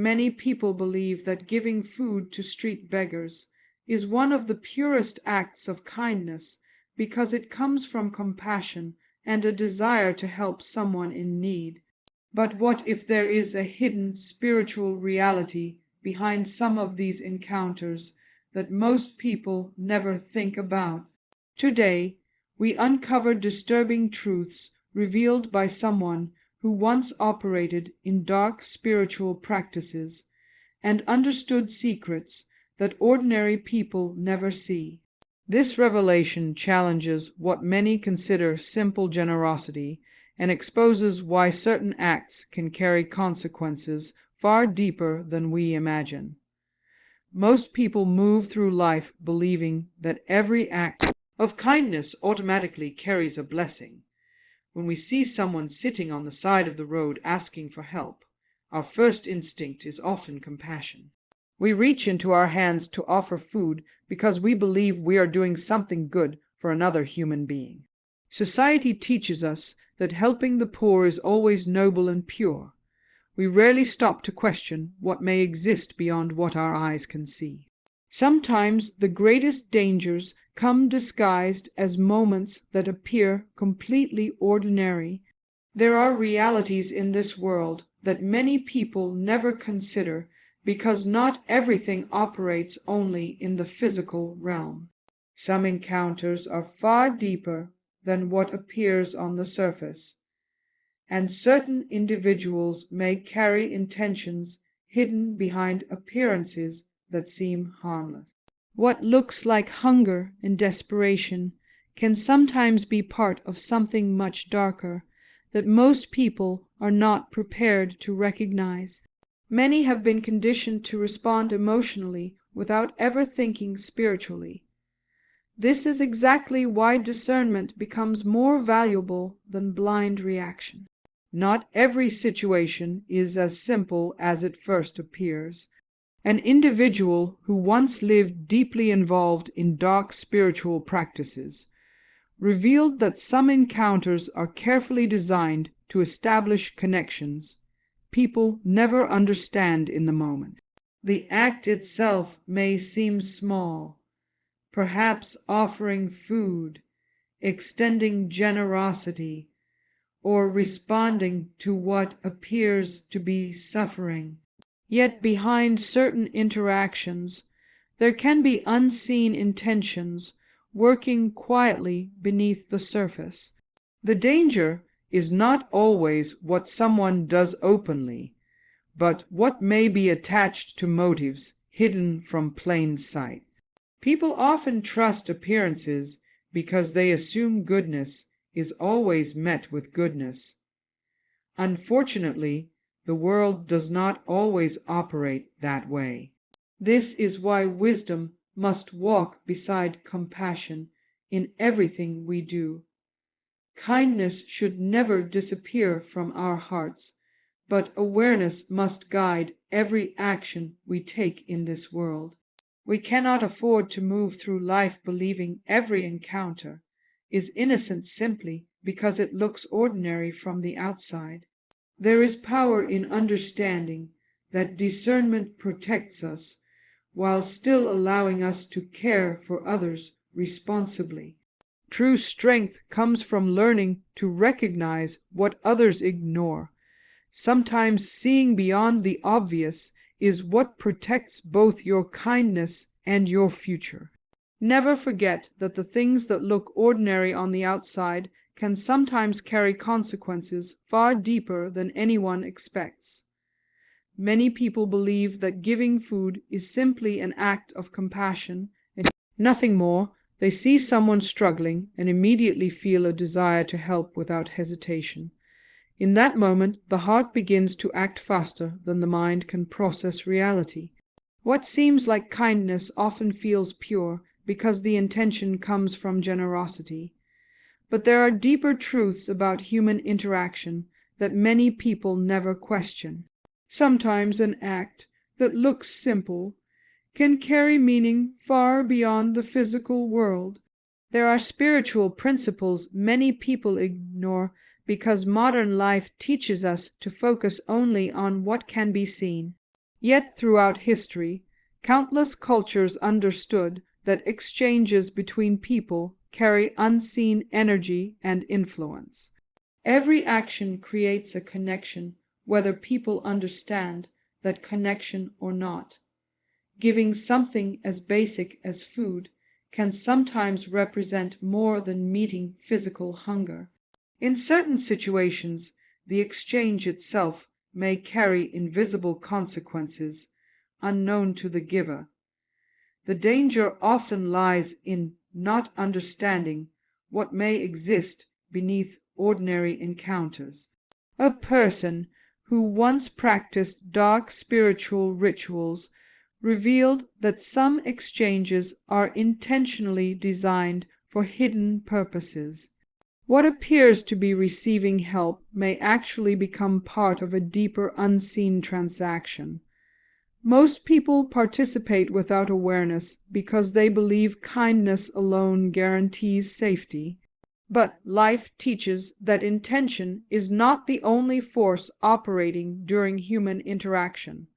Many people believe that giving food to street beggars is one of the purest acts of kindness because it comes from compassion and a desire to help someone in need. But what if there is a hidden spiritual reality behind some of these encounters that most people never think about? Today, we uncover disturbing truths revealed by someone who once operated in dark spiritual practices and understood secrets that ordinary people never see. This revelation challenges what many consider simple generosity and exposes why certain acts can carry consequences far deeper than we imagine. Most people move through life believing that every act of kindness automatically carries a blessing. When we see someone sitting on the side of the road asking for help, our first instinct is often compassion. We reach into our hands to offer food because we believe we are doing something good for another human being. Society teaches us that helping the poor is always noble and pure. We rarely stop to question what may exist beyond what our eyes can see. Sometimes the greatest dangers come disguised as moments that appear completely ordinary. There are realities in this world that many people never consider because not everything operates only in the physical realm. Some encounters are far deeper than what appears on the surface, and certain individuals may carry intentions hidden behind appearances that seem harmless. What looks like hunger and desperation can sometimes be part of something much darker that most people are not prepared to recognize. Many have been conditioned to respond emotionally without ever thinking spiritually. This is exactly why discernment becomes more valuable than blind reaction. Not every situation is as simple as it first appears. An individual who once lived deeply involved in dark spiritual practices revealed that some encounters are carefully designed to establish connections people never understand in the moment. The act itself may seem small, perhaps offering food, extending generosity, or responding to what appears to be suffering. Yet behind certain interactions, there can be unseen intentions working quietly beneath the surface. The danger is not always what someone does openly, but what may be attached to motives hidden from plain sight. People often trust appearances because they assume goodness is always met with goodness. Unfortunately, the world does not always operate that way. This is why wisdom must walk beside compassion in everything we do. Kindness should never disappear from our hearts, but awareness must guide every action we take in this world. We cannot afford to move through life believing every encounter is innocent simply because it looks ordinary from the outside. There is power in understanding that discernment protects us while still allowing us to care for others responsibly. True strength comes from learning to recognize what others ignore. Sometimes seeing beyond the obvious is what protects both your kindness and your future. Never forget that the things that look ordinary on the outside can sometimes carry consequences far deeper than anyone expects. Many people believe that giving food is simply an act of compassion and nothing more. They see someone struggling and immediately feel a desire to help without hesitation. In that moment, the heart begins to act faster than the mind can process reality. What seems like kindness often feels pure because the intention comes from generosity. But there are deeper truths about human interaction that many people never question. Sometimes an act that looks simple can carry meaning far beyond the physical world. There are spiritual principles many people ignore because modern life teaches us to focus only on what can be seen. Yet throughout history, countless cultures understood that exchanges between people carry unseen energy and influence. Every action creates a connection, whether people understand that connection or not. Giving something as basic as food can sometimes represent more than meeting physical hunger. In certain situations, the exchange itself may carry invisible consequences unknown to the giver. The danger often lies in not understanding what may exist beneath ordinary encounters. A person who once practiced dark spiritual rituals revealed that some exchanges are intentionally designed for hidden purposes. What appears to be receiving help may actually become part of a deeper unseen transaction. Most people participate without awareness because they believe kindness alone guarantees safety. But life teaches that intention is not the only force operating during human interaction.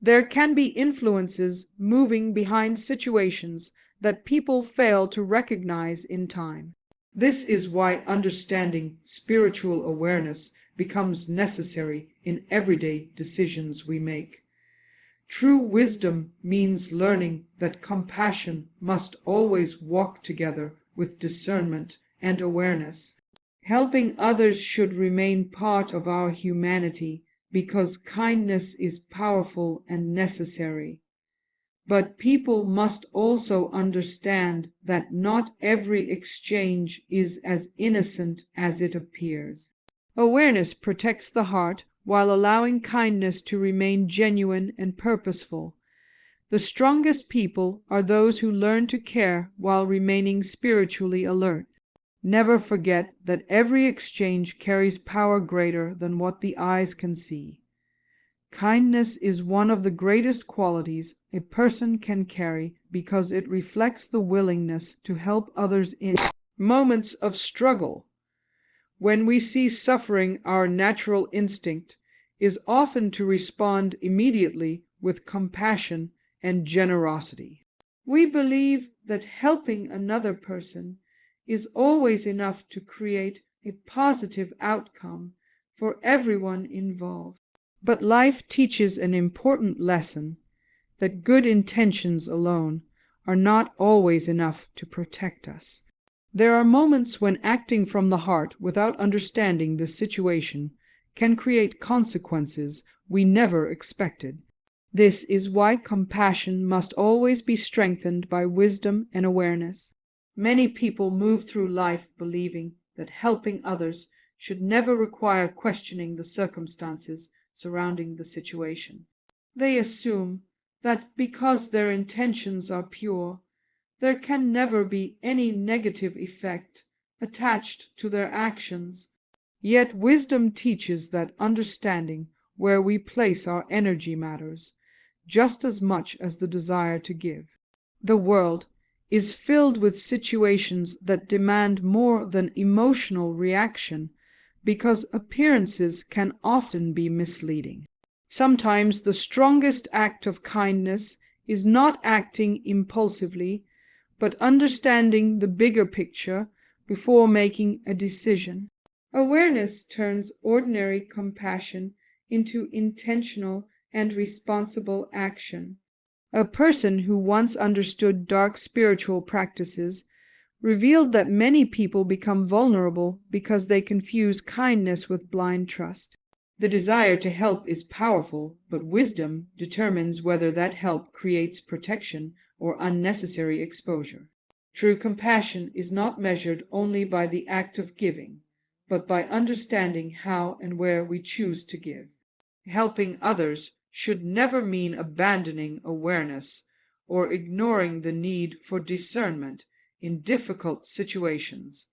There can be influences moving behind situations that people fail to recognize in time. This is why understanding spiritual awareness becomes necessary in everyday decisions we make. True wisdom means learning that compassion must always walk together with discernment and awareness. Helping others should remain part of our humanity because kindness is powerful and necessary. But people must also understand that not every exchange is as innocent as it appears. Awareness protects the heart while allowing kindness to remain genuine and purposeful. The strongest people are those who learn to care while remaining spiritually alert. Never forget that every exchange carries power greater than what the eyes can see. Kindness is one of the greatest qualities a person can carry because it reflects the willingness to help others in moments of struggle. When we see suffering, our natural instinct is often to respond immediately with compassion and generosity. We believe that helping another person is always enough to create a positive outcome for everyone involved. But life teaches an important lesson that good intentions alone are not always enough to protect us. There are moments when acting from the heart without understanding the situation can create consequences we never expected. This is why compassion must always be strengthened by wisdom and awareness. Many people move through life believing that helping others should never require questioning the circumstances surrounding the situation. They assume that because their intentions are pure, there can never be any negative effect attached to their actions. Yet wisdom teaches that understanding where we place our energy matters just as much as the desire to give. The world is filled with situations that demand more than emotional reaction because appearances can often be misleading. Sometimes the strongest act of kindness is not acting impulsively, but understanding the bigger picture before making a decision. Awareness turns ordinary compassion into intentional and responsible action. A person who once understood dark spiritual practices revealed that many people become vulnerable because they confuse kindness with blind trust. The desire to help is powerful, but wisdom determines whether that help creates protection or unnecessary exposure. True compassion is not measured only by the act of giving, but by understanding how and where we choose to give. Helping others should never mean abandoning awareness or ignoring the need for discernment in difficult situations.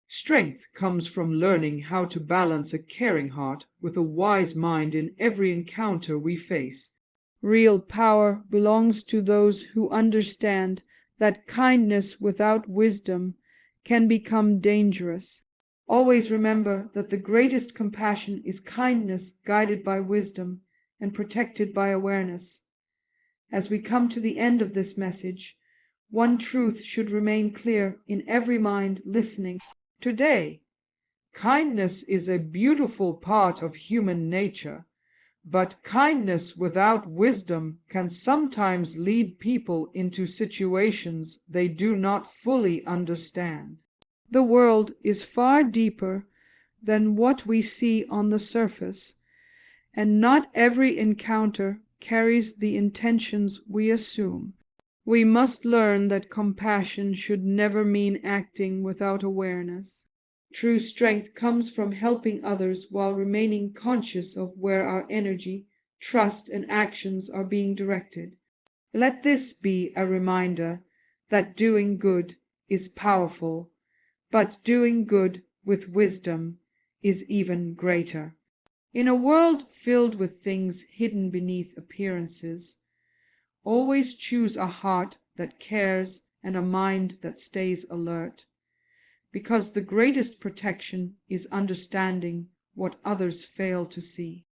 Strength comes from learning how to balance a caring heart with a wise mind in every encounter we face. Real power belongs to those who understand that kindness without wisdom can become dangerous. Always remember that the greatest compassion is kindness guided by wisdom and protected by awareness. As we come to the end of this message, one truth should remain clear in every mind listening today. Kindness is a beautiful part of human nature, but kindness without wisdom can sometimes lead people into situations they do not fully understand. The world is far deeper than what we see on the surface, and not every encounter carries the intentions we assume. We must learn that compassion should never mean acting without awareness. True strength comes from helping others while remaining conscious of where our energy, trust, and actions are being directed. Let this be a reminder that doing good is powerful, but doing good with wisdom is even greater. In a world filled with things hidden beneath appearances, always choose a heart that cares and a mind that stays alert, because the greatest protection is understanding what others fail to see.